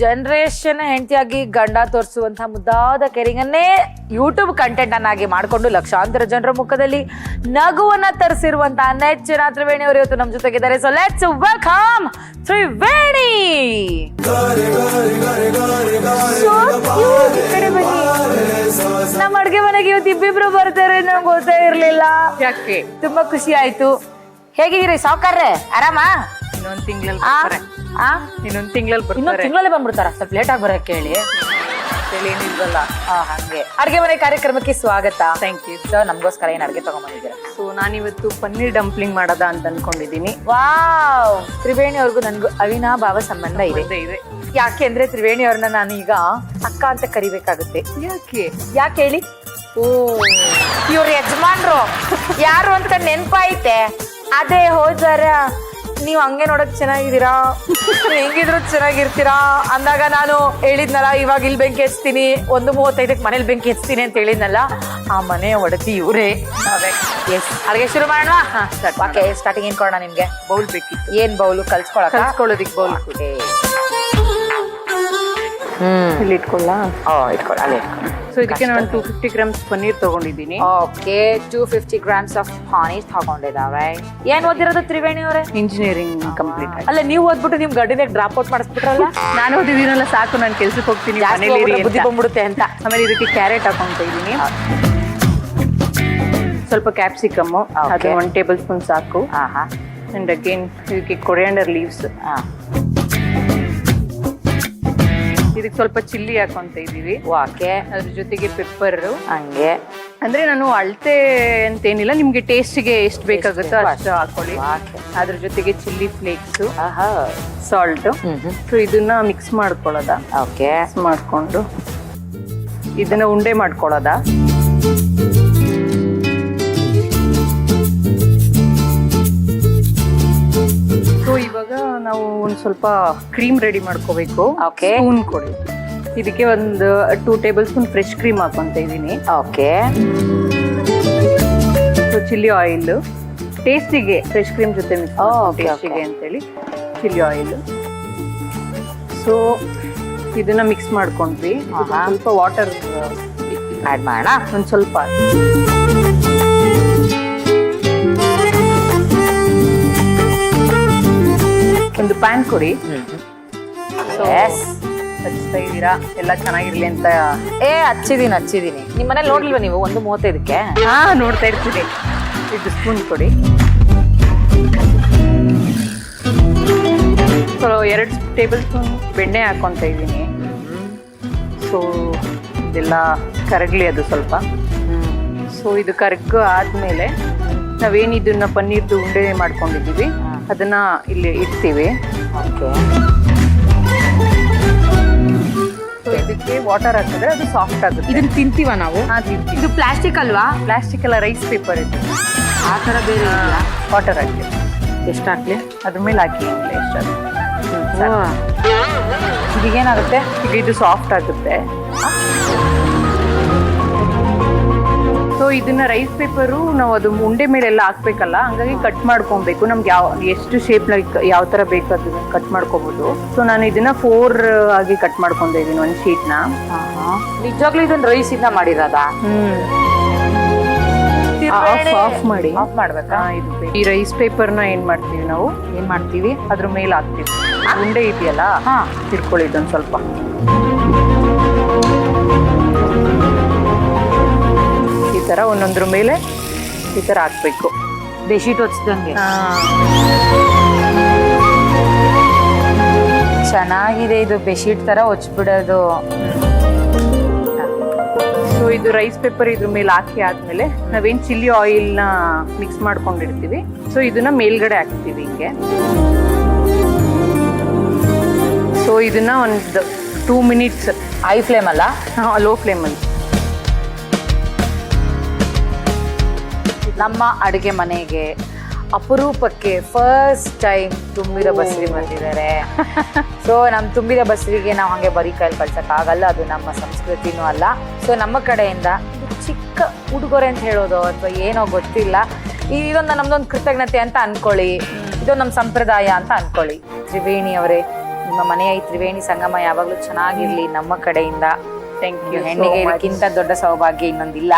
Generation ಹೆಂಡತಿಯಾಗಿ ಗಂಡ ತೋರಿಸುವಂತಹ ಮುದ್ದಾದ ಕೆರಿಂಗನ್ನೇ ಯೂಟ್ಯೂಬ್ ಕಂಟೆಂಟ್ ಅನ್ನಾಗಿ ಮಾಡಿಕೊಂಡು ಲಕ್ಷಾಂತರ ಜನರ ಮುಖದಲ್ಲಿ ನಗುವನ್ನ ತರಿಸಿರುವಂತಹ ನೆಚ್ಚಿನ ತ್ರಿವೇಣಿ ಅವರು ಇವತ್ತು ನಮ್ಮ ಜೊತೆಗಿದ್ದಾರೆ. So let's welcome Triveni. ನಮ್ಮ ಅಡ್ಗೆ ಮನೆಗೆ ಇವತ್ತು ಇಬ್ಬಿಬ್ರು ಬರ್ತಾರೆ, ನಮ್ಗೆ ಗೊತ್ತೇ ಇರ್ಲಿಲ್ಲ. ಯಾಕೆ? ತುಂಬಾ ಖುಷಿ ಆಯ್ತು. ಹೇಗಿದ್ದೀರಿ ಸಾವ್ಕಾರ್ರೆ? ಆರಾಮಾ? ಇನ್ನೊಂದ್ ತಿಂಗಳಲ್ಲಿ ಇನ್ನೊಂದ್ ತಿಂಗಳಲ್ಲೇ ಬಂದ್ಬಿಡ್ತಾರ. ಸ್ವಲ್ಪ ಲೇಟ್ ಆಗಿ ಬರಕ್ಕೆ ಹೇಳಿ. ಏನಿಲ್ವಲ್ಲ. ಹಂಗೆ ಅಡ್ಗೆ ಮನೆ ಕಾರ್ಯಕ್ರಮಕ್ಕೆ ಸ್ವಾಗತ. Thank you. ಸೊ ನಮ್ಗೋಸ್ಕರ ಏನ್ ಅಡ್ಗೆ ತಗೊಂಡ್ಬಂದಿದ್ದೀರಾ? ಸೊ ನಾನಿವತ್ತು ಪನ್ನೀರ್ ಡಂಪ್ಲಿಂಗ್ ಮಾಡೋದ ಅಂತ ಅನ್ಕೊಂಡಿದೀನಿ. ವಾವ್, ತ್ರಿವೇಣಿ ಅವ್ರಿಗೂ ನನ್ಗೂ ಅವಿನಾಭಾವ ಸಂಬಂಧ ಇದೆ. ಯಾಕೆ ಅಂದ್ರೆ ತ್ರಿವೇಣಿ ಅವ್ರನ್ನ ನಾನು ಈಗ ಅಕ್ಕ ಅಂತ ಕರಿಬೇಕಾಗುತ್ತೆ. ಯಾಕೆ ಹೇಳಿ? ಓ, ಇವ್ರ ಯಜಮಾನ್ರು ಯಾರು ಅಂತ ನೆನ್ಪಾಯ್ತೆ. ಅದೇ ಹೋದಾರ ನೀವ್ ಹಂಗೆ ನೋಡಕ್ ಚೆನ್ನಾಗಿದ್ದೀರಾ, ಹೆಂಗಿದ್ರು ಚೆನ್ನಾಗಿರ್ತೀರಾ ಅಂದಾಗ ನಾನು ಹೇಳಿದ್ನಲ್ಲ, ಇವಾಗ ಇಲ್ಲಿ ಬೆಂಕಿ ಹಚ್ತೀನಿ, 1:35 ಮನೇಲಿ ಬೆಂಕಿ ಹಚ್ತೀನಿ ಅಂತ ಹೇಳಿದ್ನಲ್ಲ, ಆ ಮನೆ ಒಡತಿ ಇವ್ರೆ. ಎಸ್, ಅಡ್ಗೆ ಶುರು ಮಾಡೋಣ. ಓಕೆ, ಸ್ಟಾರ್ಟಿಂಗ್ ಏನ್ ಕೊಡೋಣ ನಿಮ್ಗೆ? ಬೌಲ್ ಬೇಕಿತ್ತು. ಏನ್ ಬೌಲು? ಕಲ್ಸ್ಕೊಳ್ಳೋದಿಕ್ ಬೌಲ್. ಇಲ್ಲಿ ಇಟ್ಕೊಳ್ಳ. ಇಟ್ಕೊಳ್ಳ, ಅಲ್ಲೇ ಇಟ್ಕೊಳ್ಳ. ಸೊ ಇದಕ್ಕೆ ನಾನು 250 ಗ್ರಾಮ್ಸ್ ಪನ್ನೀರ್ ತಗೊಂಡಿದ್ದೀನಿ. ಓಕೆ, 250 ಗ್ರಾಮ್ಸ್ ಆಫ್ ಪನ್ನೀರ್ ತಗೊಂಡಿದ್ದಾವೆ. ಏನ್ ಓದಿರೋದು ತ್ರಿವೇಣಿ ಅವರೇ? ಇಂಜಿನಿಯರಿಂಗ್ ಕಂಪ್ಲೀಟ್ ಆಯ್ತು. ಅಲ್ಲ, ನೀವು ಓದ್ಬಿಟ್ಟು ನಿಮ್ ಗಡ್ಡಿನಾಗ ಡ್ರಾಪ್ ಔಟ್ ಮಾಡಿಸ್ಬಿಟ್ರಲ್ಲ. ನಾನು ಓದಿದ್ದೀನಲ್ಲ, ಸಾಕು, ನಾನು ಕೆಲ್ಸಕ್ಕೆ ಹೋಗ್ತೀನಿ, ಬುದ್ಧಿ ಬಂದ್ಬಿಡುತ್ತೆ ಅಂತ. ಆಮೇಲೆ ಇದಕ್ಕೆ ಕ್ಯಾರೆಟ್ ಹಾಕೊಂತ ಇದ್ದೀನಿ, ಸ್ವಲ್ಪ ಕ್ಯಾಪ್ಸಿಕಮ್, ಅದು 1 ಟೇಬಲ್ ಸ್ಪೂನ್ ಸಾಕು. ಅಂಡ್ ಅಗೇನ್ ಇದಕ್ಕೆ ಕೊರಿಯಾಂಡರ್ ಲೀವ್ಸ್, ಇದಕ್ಕೆ ಸ್ವಲ್ಪ ಚಿಲ್ಲಿ ಹಾಕೊಂತ ಇದೀವಿ. ಓಕೆ, ಅದ್ರ ಜೊತೆಗೆ ಪೆಪ್ಪರ್. ಹಂಗೆ ಅಂದ್ರೆ ನಾನು ಅಳತೆ ಅಂತೇನಿಲ್ಲ, ನಿಮ್ಗೆ ಟೇಸ್ಟ್ಗೆ ಎಷ್ಟು ಬೇಕಾಗುತ್ತೋ ಅಷ್ಟು ಹಾಕೊಳ್ಳಿ. ಅದ್ರ ಜೊತೆಗೆ ಚಿಲ್ಲಿ ಫ್ಲೇಕ್ಸ್, ಸಾಲ್ಟ್. ಸೊ ಇದನ್ನ ಮಿಕ್ಸ್ ಮಾಡ್ಕೊಳ್ಳೋದ. ಓಕೆ, ಮಿಕ್ಸ್ ಮಾಡ್ಕೊಂಡು ಇದನ್ನ ಉಂಡೆ ಮಾಡ್ಕೊಳ್ಳೋದ. ಸೊ ಇವಾಗ ನಾವು ಒಂದ್ ಸ್ವಲ್ಪ ಕ್ರೀಮ್ ರೆಡಿ ಮಾಡ್ಕೋಬೇಕು. ಓಕೆ, ಸ್ಪೂನ್ ಕೊಡಿ. ಇದಕ್ಕೆ ಒಂದು 2 ಟೇಬಲ್ ಸ್ಪೂನ್ ಫ್ರೆಶ್ ಕ್ರೀಮ್ ಹಾಕೊಂತ ಇದೀನಿ. ಓಕೆ, ಚಿಲ್ಲಿ ಆಯಿಲ್ ಟೇಸ್ಟಿಗೆ, ಫ್ರೆಶ್ ಕ್ರೀಮ್ ಜೊತೆ ಟೇಸ್ಟಿಗೆ ಅಂತೇಳಿ ಚಿಲ್ಲಿ ಆಯಿಲ್. ಸೊ ಇದನ್ನ ಮಿಕ್ಸ್ ಮಾಡ್ಕೊಂಡ್ವಿ. ಸ್ವಲ್ಪ ವಾಟರ್ ಆಡ್ ಮಾಡೋಣ. ಒಂದ್ ಸ್ವಲ್ಪ ಒಂದು ಪ್ಯಾನ್ ಕೊಡಿ. ಹಚ್ತಾ ಇದ್ದೀರಾ? ಎಲ್ಲ ಚೆನ್ನಾಗಿರ್ಲಿ ಅಂತ. ಹಚ್ಚಿದೀನಿ. ನಿಮ್ ಮನೇಲಿ ನೋಡ್ಲಿಲ್ವಾ ನೀವು? 1:35ಕ್ಕೆ? ನೋಡ್ತಾ ಇರ್ತೀರಿ. ಇದು ಸ್ಪೂನ್ ಕೊಡಿ. ಸೊ 2 ಟೇಬಲ್ ಸ್ಪೂನ್ ಬೆಣ್ಣೆ ಹಾಕೊಂತ ಇದ್ದೀನಿ. ಸೊ ಇದೆಲ್ಲ ಕರಗಲಿ ಅದು ಸ್ವಲ್ಪ. ಸೊ ಇದು ಕರಗ ಆದ್ಮೇಲೆ ನಾವೇನು ಇದನ್ನ ಪನ್ನೀರ್ದು ಉಂಡೆ ಮಾಡ್ಕೊಂಡಿದ್ದೀವಿ ಅದನ್ನ ಇಲ್ಲಿ ಇಡ್ತೀವಿ. ಓಕೆ, ಸೊ ಇದಕ್ಕೆ ವಾಟರ್ ಹಾಕಿದ್ರೆ ಅದು ಸಾಫ್ಟ್ ಆಗುತ್ತೆ. ಇದನ್ನ ತಿಂತೀವ ನಾವು? ಇದು ಪ್ಲಾಸ್ಟಿಕ್ ಅಲ್ವಾ? ಪ್ಲಾಸ್ಟಿಕ್ ಅಲ್ಲ, ರೈಸ್ ಪೇಪರ್ ಇದು. ಆ ಥರ ಬೇರೆ ವಾಟರ್ ಹಾಕಿ. ಎಷ್ಟು ಹಾಕ್ಲಿ? ಅದ್ರ ಮೇಲೆ ಹಾಕಿ ಎಷ್ಟು. ಈಗೇನಾಗುತ್ತೆ? ಈಗ ಇದು ಸಾಫ್ಟ್ ಆಗುತ್ತೆ. ಸೊ ಇದನ್ನ ರೈಸ್ ಪೇಪರು ನಾವು ಅದು ಉಂಡೆ ಮೇಲೆಲ್ಲ ಹಾಕ್ಬೇಕಲ್ಲ, ಹಂಗಾಗಿ ಕಟ್ ಮಾಡ್ಕೊಬೇಕು. ನಮ್ಗೆ ಎಷ್ಟು ಶೇಪ್ ಯಾವ ತರ ಬೇಕು ಅದನ್ನ ಕಟ್ ಮಾಡ್ಕೋಬಹುದು. ಸೊ ನಾನು ಇದನ್ನ 4 ಆಗಿ ಕಟ್ ಮಾಡ್ಕೊಂತ ಇದೀನಿ ಒಂದು ಶೀಟ್ ನ. ನಿಜವಾಗ್ಲೂ ಇದನ್ನ ರೈಸ್ ಇಂದ ಮಾಡಿರೋದಾ? ಆಫ್ ಮಾಡಿ. ಆಫ್ ಮಾಡ್ಬೇಕಾ? ಈ ರೈಸ್ ಪೇಪರ್ ನ ಏನ್ ಮಾಡ್ತೀವಿ ಅದ್ರ ಮೇಲೆ ಹಾಕ್ತೀವಿ. ಉಂಡೆ ಇದೆಯಲ್ಲ, ತಿರ್ಕೊಳ್ಳಿ ಇದೊಂದು ಸ್ವಲ್ಪ. ಈ ತರ ಒಂದೊಂದ್ರ ಮೇಲೆ ಈ ತರ ಹಾಕ್ಬೇಕು. ಬೆಡ್ಶೀಟ್ ಹೊಚ್ದಂಗೆ. ಚೆನ್ನಾಗಿದೆ ಇದು, ಬೆಡ್ಶೀಟ್ ತರ ಹೊಚ್ಬಿಡೋದು. ಸೊ ಇದು ರೈಸ್ ಪೇಪರ್ ಇದ್ರ ಮೇಲೆ ಹಾಕಿ ಆದ್ಮೇಲೆ ನಾವೇನ್ ಚಿಲ್ಲಿ ಆಯಿಲ್ ನ ಮಿಕ್ಸ್ ಮಾಡ್ಕೊಂಡಿರ್ತೀವಿ. ಸೊ ಇದನ್ನ ಮೇಲ್ಗಡೆ ಹಾಕ್ತೀವಿ ಹಿಂಗೆ. ಸೊ ಇದನ್ನ ಒಂದು 2 ಮಿನಿಟ್ಸ್ ಹೈ ಫ್ಲೇಮ್ ಅಲ್ಲ, ಲೋ ಫ್ಲೇಮಲ್ಲಿ. ನಮ್ಮ ಅಡುಗೆ ಮನೆಗೆ ಅಪರೂಪಕ್ಕೆ ಫಸ್ಟ್ ಟೈಮ್ ತುಂಬಿದ ಬಸ್ರಿ ಬಂದಿದ್ದಾರೆ. ಸೊ ನಮ್ಮ ತುಂಬಿದ ಬಸ್ರಿಗೆ ನಾವು ಹಾಗೆ ಬರೀ ಕೈಲಿ ಕಳ್ಸೋಕ್ಕಾಗಲ್ಲ, ಅದು ನಮ್ಮ ಸಂಸ್ಕೃತಿನೂ ಅಲ್ಲ. ಸೊ ನಮ್ಮ ಕಡೆಯಿಂದ ಚಿಕ್ಕ ಉಡುಗೊರೆ ಅಂತ ಹೇಳೋದು ಅಥವಾ ಏನೋ ಗೊತ್ತಿಲ್ಲ, ಇದೊಂದು ನಮ್ದೊಂದು ಕೃತಜ್ಞತೆ ಅಂತ ಅನ್ಕೊಳ್ಳಿ, ಇದೊಂದು ನಮ್ಮ ಸಂಪ್ರದಾಯ ಅಂತ ಅನ್ಕೊಳ್ಳಿ. ತ್ರಿವೇಣಿ ಅವರೇ, ನಿಮ್ಮ ಮನೆಯ ಈ ತ್ರಿವೇಣಿ ಸಂಗಮ ಯಾವಾಗಲೂ ಚೆನ್ನಾಗಿರ್ಲಿ ನಮ್ಮ ಕಡೆಯಿಂದ. Thank you. ಹೆಣ್ಣಿಗೆ ಇದಕ್ಕಿಂತ ದೊಡ್ಡ ಸೌಭಾಗ್ಯ ಇನ್ನೊಂದಿಲ್ಲ.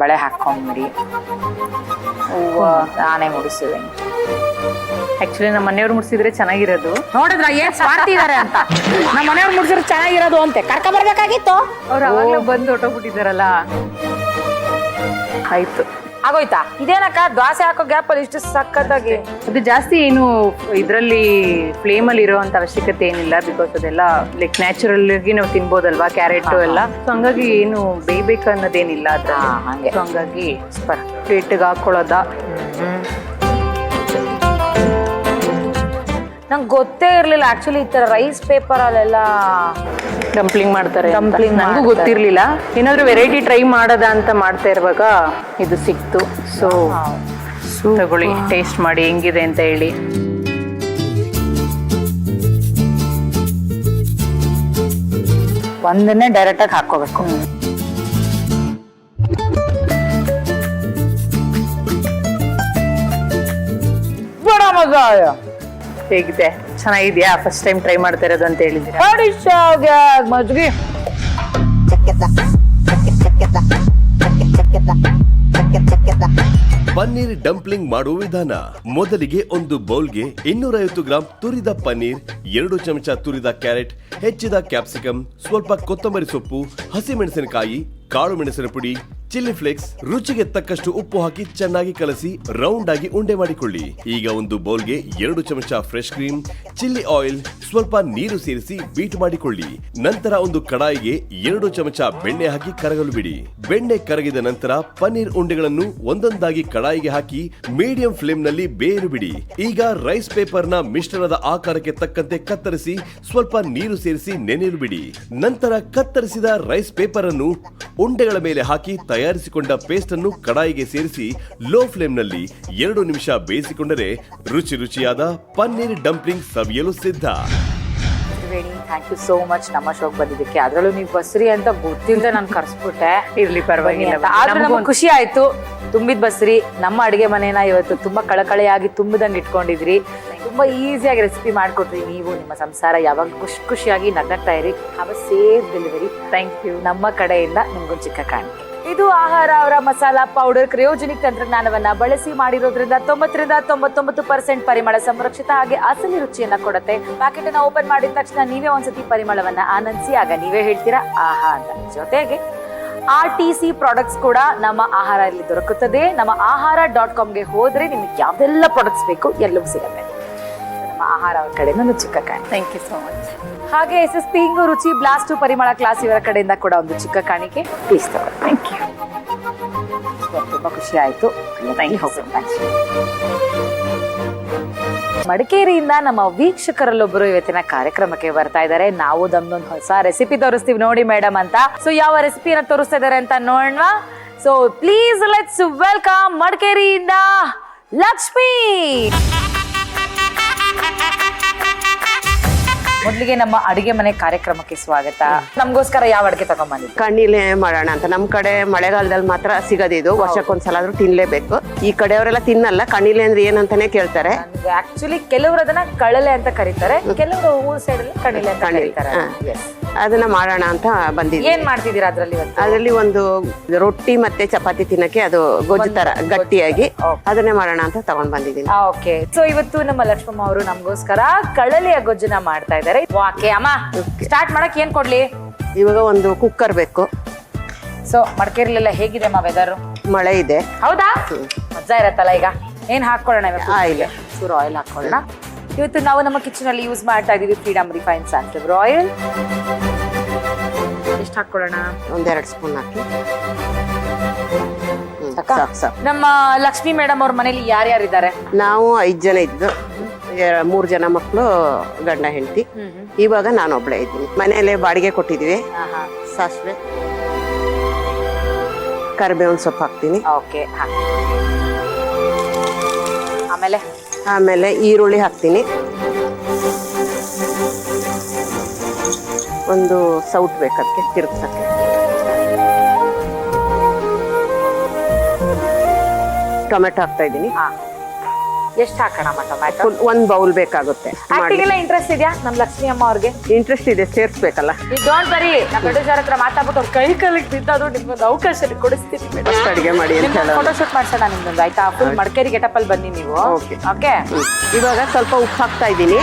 ಬಳೆ ಹಾಕೊಂಡ್ಬಿಡಿ, ಹೂವು ನಾನೇ ಮುಡಿಸುವೆ. ಆಕ್ಚುಲಿ ನಮ್ಮ ಮನೆಯವ್ರು ಮುಡ್ಸಿದ್ರೆ ಚೆನ್ನಾಗಿರೋದು. ನೋಡಿದ್ರ ಏನ್ ಸ್ವಾರ್ಥಿದಾರೆ ಅಂತ. ನಮ್ಮ ಮನೆಯವ್ರು ಮುಡಿಸಿದ್ರೆ ಚೆನ್ನಾಗಿರೋದು ಅಂತೆ ಕರ್ಕ ಬರ್ಬೇಕಾಗಿತ್ತು. ಅವ್ರು ಅವಾಗಲೇ ಬಂದು ಹೊಟ್ಟೋಗ್ಬಿಟ್ಟಿದಾರಲ್ಲ. ಆಯ್ತು, ಆಗೋಯ್ತಾ? ಇದೇನಕ್ಕ ದ್ವಾಸೆ ಹಾಕೋ ಗ್ಯಾಪ್ ಅಲ್ಲಿ ಇಷ್ಟು ಸಖತ್ತಾಗಿ. ಅದು ಜಾಸ್ತಿ ಏನು ಇದ್ರಲ್ಲಿ ಫ್ಲೇಮ್ ಅಲ್ಲಿ ಇರುವಂತ ಅವಶ್ಯಕತೆ ಏನಿಲ್ಲ, ಬಿಕಾಸ್ ಅದೆಲ್ಲ ಲೈಕ್ ನ್ಯಾಚುರಲ್ ಆಗಿ ನಾವು ತಿನ್ಬೋದಲ್ವಾ, ಕ್ಯಾರೆಟ್ ಎಲ್ಲ. ಸೊ ಹಂಗಾಗಿ ಏನು ಬೇಯ್ಬೇಕು ಅನ್ನೋದೇನಿಲ್ಲ ಅದ್ರಲ್ಲಿ. ಹಂಗೆ. ಸೊ ಹಂಗಾಗಿ ಪ್ಲೇಟ್ಗೆ ಹಾಕೊಳ್ಳೋದ. ನಂಗೆ ಗೊತ್ತೇ ಇರ್ಲಿಲ್ಲ ಆಕ್ಚುಲಿ ಈ ತರ ರೈಸ್ ಪೇಪರ್ ಅಲ್ಲೆಲ್ಲ ಡಂಪ್ಲಿಂಗ್ ಮಾಡ್ತಾರೆ. Dumpling ನನಗೂ ಮಾಡ್ತಾರೆ. ಗೊತ್ತಿರ್ಲಿಲ್ಲ. ಏನಾದ್ರು ವೆರೈಟಿ ಟ್ರೈ ಮಾಡೋದ ಅಂತ ಮಾಡ್ತಾ ಇರುವಾಗ ಇದು ಸಿಕ್ತು. ಸೊ ತಗೊಳ್ಳಿ, ಟೇಸ್ಟ್ ಮಾಡಿ ಹೆಂಗಿದೆ ಅಂತ ಹೇಳಿ. ಒಂದನ್ನೇ ಡೈರೆಕ್ಟ್ ಆಗಿ ಹಾಕೋಬೇಕು. ಬಡ ಮಜಾ ಹೇಗಿದೆ? ಚೆನ್ನಾಗಿದ್ಯಾ? ಫಸ್ಟ್ ಟೈಮ್ ಟ್ರೈ ಮಾಡ್ತಾ ಇರೋದು ಅಂತ ಹೇಳಿದ್ರೆ ಮಜ್ಗಿ. ಪನ್ನೀರ್ ಡಂಪ್ಲಿಂಗ್ ಮಾಡುವ ವಿಧಾನ. ಮೊದಲಿಗೆ ಒಂದು ಬೌಲ್ಗೆ 250 ಗ್ರಾಂ ತುರಿದ ಪನ್ನೀರ್, 2 ಚಮಚ ತುರಿದ ಕ್ಯಾರೆಟ್, ಹೆಚ್ಚಿದ ಕ್ಯಾಪ್ಸಿಕಮ್, ಸ್ವಲ್ಪ ಕೊತ್ತಂಬರಿ ಸೊಪ್ಪು, ಹಸಿಮೆಣಸಿನಕಾಯಿ, ಕಾಳು ಮೆಣಸಿನ ಪುಡಿ, ಚಿಲ್ಲಿ ಫ್ಲೇಕ್ಸ್, ರುಚಿಗೆ ತಕ್ಕಷ್ಟು ಉಪ್ಪು ಹಾಕಿ ಚೆನ್ನಾಗಿ ಕಲಸಿ ರೌಂಡ್ ಆಗಿ ಉಂಡೆ ಮಾಡಿಕೊಳ್ಳಿ. ಈಗ ಒಂದು ಬೌಲ್ಗೆ 2 ಚಮಚ ಫ್ರೆಶ್ ಕ್ರೀಮ್, ಚಿಲ್ಲಿ ಆಯಿಲ್, ಸ್ವಲ್ಪ ನೀರು ಸೇರಿಸಿ ಬೀಟ್ ಮಾಡಿಕೊಳ್ಳಿ. ನಂತರ ಒಂದು ಕಡಾಯಿಗೆ 2 ಚಮಚ ಬೆಣ್ಣೆ ಹಾಕಿ ಕರಗಲು ಬಿಡಿ. ಬೆಣ್ಣೆ ಕರಗಿದ ನಂತರ ಪನ್ನೀರ್ ಉಂಡೆಗಳನ್ನು ಒಂದೊಂದಾಗಿ ಕಡಾಯಿಗೆ ಹಾಕಿ ಮೀಡಿಯಂ ಫ್ಲೇಮ್ ನಲ್ಲಿ ಬೇಯಲು ಬಿಡಿ. ಈಗ ರೈಸ್ ಪೇಪರ್ ನ ಮಿಶ್ರಣದ ಆಕಾರಕ್ಕೆ ತಕ್ಕಂತೆ ಕತ್ತರಿಸಿ ಸ್ವಲ್ಪ ನೀರು ಸೇರಿಸಿ ನೆನೆಯಲು ಬಿಡಿ. ನಂತರ ಕತ್ತರಿಸಿದ ರೈಸ್ ಪೇಪರ್ ಅನ್ನು ಉಂಡೆಗಳ ಮೇಲೆ ಹಾಕಿ ತಯಾರಿಸಿಕೊಂಡ ಪೇಸ್ಟ್ ಅನ್ನು ಕಡಾಯಿಗೆ ಸೇರಿಸಿ ಲೋ ಫ್ಲೇಮ್ ನಲ್ಲಿ 2 ನಿಮಿಷ ಬೇಯಿಸಿಕೊಂಡರೆ ರುಚಿಯಾದ ಪನ್ನೀರ್ ಡಂಪ್ಲಿಂಗ್ ಸವಿಯಲು ಸಿದ್ಧ. Triveni, thank you so much ನಮ್ಮ ಶೋಕ್ ಬಂದಿದ್ದಕ್ಕೆ. ಅದ್ರಲ್ಲೂ ನೀವು ಬಸ್ರಿ ಅಂತ ಗೊತ್ತಿಲ್ಲದೆ ನಾನು ಕರ್ಸ್ಬಿಟ್ಟೆ. ಇರ್ಲಿ, ಪರವಾಗಿಲ್ಲ. ಆದ್ರೂ ನಮ್ಗೆ ಖುಷಿ ಆಯ್ತು. ತುಂಬಿದ್ ಬಸ್ರಿ ನಮ್ಮ ಅಡಿಗೆ ಮನೇನ ಇವತ್ತು ತುಂಬಾ ಕಳಕಳೆಯಾಗಿ ತುಂಬಿದಂಗೆ ಇಟ್ಕೊಂಡಿದ್ರಿ. ತುಂಬಾ ಈಸಿಯಾಗಿ ರೆಸಿಪಿ ಮಾಡ್ಕೊಟ್ರಿ. ನೀವು ನಿಮ್ಮ ಸಂಸಾರ ಯಾವಾಗ ಖುಷಿಯಾಗಿ ನಗ್ನಗ್ತಾ ಇರಿ. Have a safe delivery. Thank you. ನಮ್ಮ ಕಡೆಯಿಂದ ನಿಮ್ಗೊಂದು ಚಿಕ್ಕ ಕಾಣಿಕೆ. ಇದು ಆಹಾರ ಅವರ ಮಸಾಲಾ ಪೌಡರ್ ಕ್ರಯೋಜೆನಿಕ್ ತಂತ್ರಜ್ಞಾನವನ್ನ ಬಳಸಿ ಮಾಡಿರೋದ್ರಿಂದ 90-99% ಪರಿಮಳ ಸಂರಕ್ಷಿತ ಹಾಗೆ ಅಸಲಿ ರುಚಿಯನ್ನ ಕೊಡುತ್ತೆ. ಪ್ಯಾಕೆಟ್ ಅನ್ನ ಓಪನ್ ಮಾಡಿದ ತಕ್ಷಣ ನೀವೇ ಒಂದ್ಸತಿ ಪರಿಮಳವನ್ನ ಆನಂದಿಸಿ, ಆಗ ನೀವೇ ಹೇಳ್ತೀರಾ ಆಹಾ ಅಂತ. ಜೊತೆಗೆ RTC ಪ್ರಾಡಕ್ಟ್ಸ್ ಕೂಡ ನಮ್ಮ ಆಹಾರ ಇಲ್ಲಿ ದೊರಕುತ್ತದೆ. ನಮ್ಮ ahara.comಗೆ ಹೋದ್ರೆ ನಿಮ್ಗೆ ಯಾವೆಲ್ಲ ಪ್ರಾಡಕ್ಟ್ಸ್ ಬೇಕು ಎಲ್ಲವೂ ಸಿಗುತ್ತೆ. ನಮ್ಮ ಆಹಾರ ಅವ್ರ ಕಡೆಯಿಂದ ಒಂದು ಚಿಕ್ಕ ಕಾಣಿಕೆ. Thank you so much. ಹಾಗೆ SSP ಇಂಗು ರುಚಿ ಬ್ಲಾಸ್ಟ್ ಪರಿಮಳ ಕ್ಲಾಸ್ ಇವರ ಕಡೆಯಿಂದ ಕೂಡ ಒಂದು ಚಿಕ್ಕ ಕಾಣಿಕೆ. ಪ್ಲೀಸ್ ತಗೊಳ್ಳಿ. Thank you. ತುಂಬಾ ಖುಷಿ ಆಯ್ತು. Thank you so much. ಮಡಿಕೇರಿಯಿಂದ ನಮ್ಮ ವೀಕ್ಷಕರಲ್ಲೊಬ್ಬರು ಇವತ್ತಿನ ಕಾರ್ಯಕ್ರಮಕ್ಕೆ ಬರ್ತಾ ಇದ್ದಾರೆ. ನಾವು ನಮ್ದೊಂದು ಹೊಸ ರೆಸಿಪಿ ತೋರಿಸ್ತೀವಿ ನೋಡಿ ಮೇಡಮ್ ಅಂತ. ಸೊ ಯಾವ ರೆಸಿಪಿನ ತೋರಿಸ್ತಾ ಇದ್ದಾರೆ ಅಂತ ನೋಡೋಣ. ಸೊ ಪ್ಲೀಸ್ ಲೆಟ್ಸ್ ವೆಲ್ಕಮ್ ಮಡಿಕೇರಿಯಿಂದ ಲಕ್ಷ್ಮಿ. ಮೊದಲಿಗೆ ನಮ್ಮ ಅಡಿಗೆ ಮನೆ ಕಾರ್ಯಕ್ರಮಕ್ಕೆ ಸ್ವಾಗತ. ನಮಗೋಸ್ಕರ ಯಾವ ಅಡಿಗೆ ತಗೊಂಡ್ಬಂದಿದ್ದು? ಕಣ್ಣಿಲೆ ಮಾಡೋಣ ಅಂತ. ನಮ್ ಕಡೆ ಮಳೆಗಾಲದಲ್ಲಿ ಮಾತ್ರ ಸಿಗೋದಿದು, ವರ್ಷಕ್ಕೊಂದ್ಸಲ ಆದ್ರೂ ತಿನ್ಲೇಬೇಕು. ಈ ಕಡೆಯವರೆಲ್ಲ ತಿನ್ನಲ್ಲ. ಕಣ್ಣಿಲೆ ಅಂದ್ರೆ ಏನಂತಾನೆ ಕೇಳ್ತಾರೆ. ಆಕ್ಚುಲಿ ಕೆಲವರು ಅದನ್ನ ಕಳಲೆ ಅಂತ ಕರೀತಾರೆ, ಕೆಲವರು ಊರ್ ಸೈಡ್ ಅಲ್ಲಿ ಕಣಿಲೆ ಅಂತ ಕರೀತಾರೆ. Yes. ಅದನ್ನ ಮಾಡೋಣ ಅಂತ ಬಂದಿದ್ವಿ. ಏನ್ ಮಾಡ್ತಿದ್ದೀರಾ ಅದ್ರಲ್ಲಿ ಇವತ್ತು? ಅದರಲ್ಲಿ ಒಂದು ರೊಟ್ಟಿ ಮತ್ತೆ ಚಪಾತಿ ತಿನ್ನಕ್ಕೆ ಅದು ಗೊಜ್ಜು ತರ ಗಟ್ಟಿಯಾಗಿ ಅದನ್ನೇ ಮಾಡೋಣ ಅಂತ ತಗೊಂಡ್ ಬಂದಿದ್ದೀನಿ. ಓಕೆ. ಸೊ ಇವತ್ತು ನಮ್ಮ ಲಕ್ಷ್ಮಮ್ಮ ಅವರು ನಮಗೋಸ್ಕರ ಕಳಲೆಯ ಗೊಜ್ಜನ್ನ ಮಾಡ್ತಾ ಇದ್ದಾರೆ. ವಾಕೆ ಅಮ್ಮ, ಸ್ಟಾರ್ಟ್ ಮಾಡಕ್ ಏನ್ ಕೊಡ್ಲಿ? ಇವಾಗ ಒಂದು ಕುಕ್ಕರ್ ಬೇಕು. ಸೊ ಮಡಿಕೇರಿಲೆಲ್ಲ ಹೇಗಿದೆ ಅಮ್ಮ ವೆದರ್? ಮಳೆ ಇದೆ. ಹೌದಾ? ಮಜಾ ಇರತ್ತಲ್ಲ. ಈಗ ಏನ್ ಹಾಕೊಳ್ಳೋಣ? ಆಯಿಲ್. ಚೂರು ಆಯಿಲ್ ಹಾಕೊಳ್ಳೋಣ. ಇವತ್ತು ನಾವು ನಮ್ಮ ಕಿಚನ್ ಅಲ್ಲಿ ಯೂಸ್ ಮಾಡ್ತಾ ಇದೀವಿ ಫ್ರೀಡಮ್ ರಿಫೈನ್ಡ್ ಸನ್ಫ್ಲವರ್ ಆಯಿಲ್. ಎಷ್ಟು ಹಾಕೊಳ್ಳೋಣ? 1-2 ಸ್ಪೂನ್ ಹಾಕಿ. ನಮ್ಮ ಲಕ್ಷ್ಮಿ ಮೇಡಮ್ ಅವ್ರ ಮನೇಲಿ ಯಾರ್ಯಾರಿದ್ದಾರೆ? ನಾವು 5 ಜನ ಇದ್ದು, 3 ಜನ ಮಕ್ಕಳು, ಗಂಡ ಹೆಂಡತಿ. ಇವಾಗ ನಾನು ಒಬ್ಳೆ ಇದ್ದೀನಿ. ಮನೆಯಲ್ಲೇ ಬಾಡಿಗೆ ಕೊಟ್ಟಿದೀವಿ. ಸಾಸಿವೆ, ಕರಿಬೇವಿನ ಸೊಪ್ಪು ಹಾಕ್ತೀನಿ. ಓಕೆ. ಆಮೇಲೆ ಈರುಳ್ಳಿ ಹಾಕ್ತೀನಿ. ಒಂದು ಸೌಟ್ ಬೇಕು ಅದಕ್ಕೆ ತಿರುಗ್ಸಕ್ಕೆ. ಟೊಮೆಟೊ ಹಾಕ್ತಾ ಇದ್ದೀನಿ. ಎಷ್ಟು ಹಾಕೋಣಮ್ಮ ಟೊಮ್ಯಾಟೊ? ಒಂದ್ ಬೌಲ್ ಬೇಕಾಗುತ್ತೆ. ಆಕ್ಟಿಂಗ್ ಎಲ್ಲ ಇಂಟ್ರೆಸ್ಟ್ ಇದೆಯಾ ನಮ್ ಲಕ್ಷ್ಮಿ ಅಮ್ಮ ಅವ್ರಿಗೆ? ಇಂಟ್ರೆಸ್ಟ್ ಇದೆ, ಸೇರ್ಸ್ಬೇಕಲ್ಲ. ಈ ಡೋಂಟ್ ಬರಿ, ನಮ್ಮ ಪ್ರೊಡ್ಯೂಸರ್ ಹತ್ರ ಮಾತಾಡ್ಬಿಟ್ಟು ಅವ್ರ ಕೈ ಕಾಲಿಗೆ ಬಿದ್ದದು ನಿಮ್ಗೊಂದು ಅವಕಾಶ ಕೊಡಿಸ್ತೀನಿ. ಫಸ್ಟ್ ಅಡಿಗೆ ಮಾಡಿ ಅಂತ ಹೇಳೋದು. ಫೋಟೋ ಶೂಟ್ ಮಾಡ್ಸೋಣ ನಿಮ್ದೊಂದು, ಆಯ್ತಾ? ಫುಲ್ ಮಡಿಕೇರಿ ಗೆಟಪ್ ಅಲ್ಲಿ ಬನ್ನಿ ನೀವು. Okay. ಓಕೆ. ಇವಾಗ ಸ್ವಲ್ಪ ಉಪ್ಪು ಹಾಕ್ತಾ ಇದ್ದೀನಿ.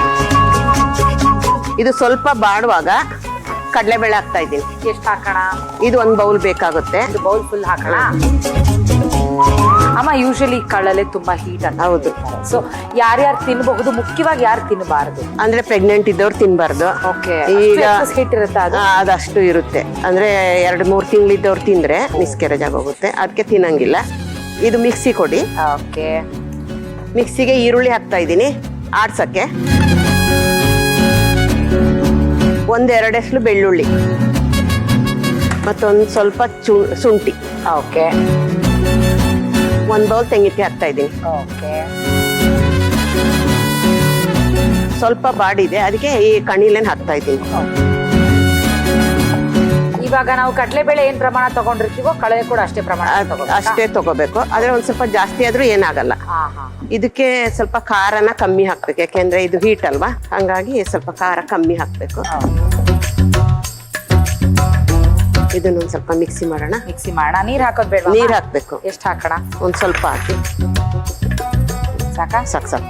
ಇದು ಸ್ವಲ್ಪ ಬಾಡುವಾಗ ಕಡಲೆಬೇಳೆ ಹಾಕ್ತಾ ಇದ್ದೀನಿ. ಎಷ್ಟು ಹಾಕೋಣ? ಇದು ಒಂದ್ ಬೌಲ್ ಬೇಕಾಗುತ್ತೆ. ಒಂದು ಬೌಲ್ ಫುಲ್ ಹಾಕೋಣ. ಅಮ್ಮ ಯೂಶಲಿ ಕಳಲೆ ತುಂಬಾ ಹೀಟ್ ಅಂತ. ಹೌದು. ಸೊ ಯಾರ್ಯಾರು ತಿನ್ಬಹುದು, ಮುಖ್ಯವಾಗಿ ಯಾರು ತಿನ್ನಬಾರದು? ಅಂದ್ರೆ ಪ್ರೆಗ್ನೆಂಟ್ ಇದ್ದವ್ರು ತಿನ್ಬಾರ್ದು. ಓಕೆ. ಈಗ ಹೀಟ್ ಇರುತ್ತೆ ಅದು? ಅದಷ್ಟು ಇರುತ್ತೆ. ಅಂದ್ರೆ 2-3 ತಿಂಗಳಿದ್ದವ್ರು ತಿಂದ್ರೆ ಮಿಸ್ಕ್ಯಾರೇಜ್ ಆಗೋಗುತ್ತೆ, ಅದಕ್ಕೆ ತಿನ್ನಂಗಿಲ್ಲ. ಇದು ಮಿಕ್ಸಿ ಕೊಡಿ. ಓಕೆ. ಮಿಕ್ಸಿಗೆ ಈರುಳ್ಳಿ ಹಾಕ್ತಾ ಇದ್ದೀನಿ ಆಡ್ಸಕ್ಕೆ. 1-2 ಎಸ್ಲು ಬೆಳ್ಳುಳ್ಳಿ, ಮತ್ತೊಂದು ಸ್ವಲ್ಪ ಶುಂಠಿ. ಓಕೆ. 1 ಬೌಲ್ ತೆಂಗಿನಕಾಯಿ ಹಾಕ್ತಾ ಇದ್ದೀನಿ. ಓಕೆ. ಸ್ವಲ್ಪ ಬಾಡಿದೆ, ಅದಕ್ಕೆ ಈ ಕಣಿಲೆನ್ ಹಾಕ್ತಾ ಇದ್ದೀನಿ. ಇವಾಗ ನಾವು ಕಡಲೆಬೇಳೆ ಏನ್ ಪ್ರಮಾಣ ತಗೊಂಡಿರ್ತೀವೋ ಕಳಲೆ ಕೂಡ ಅಷ್ಟೇ ಪ್ರಮಾಣ ಅಷ್ಟೇ ತಗೋಬೇಕು. ಆದ್ರೆ ಒಂದ್ ಸ್ವಲ್ಪ ಜಾಸ್ತಿ ಆದ್ರೂ ಏನಾಗಲ್ಲ. ಇದಕ್ಕೆ ಸ್ವಲ್ಪ ಖಾರನ ಕಮ್ಮಿ ಹಾಕ್ಬೇಕು, ಯಾಕೆಂದ್ರೆ ಇದು ಹೀಟ್ ಅಲ್ವಾ, ಹಂಗಾಗಿ ಸ್ವಲ್ಪ ಖಾರ ಕಮ್ಮಿ ಹಾಕ್ಬೇಕು. ಇದನ್ನೊಂದ್ ಸ್ವಲ್ಪ ಮಿಕ್ಸಿ ಮಾಡೋಣ. ಮಿಕ್ಸಿ ಮಾಡೋಣ. ನೀರ್ ಹಾಕೋದ್ ಬೇಡ? ನೀರ್ ಹಾಕ್ಬೇಕು. ಎಷ್ಟು ಹಾಕೋಣ? ಒಂದ್ ಸ್ವಲ್ಪ ಹಾಕಿ. ಸಾಕಾ? ಸಾಕು ಸಾಕು.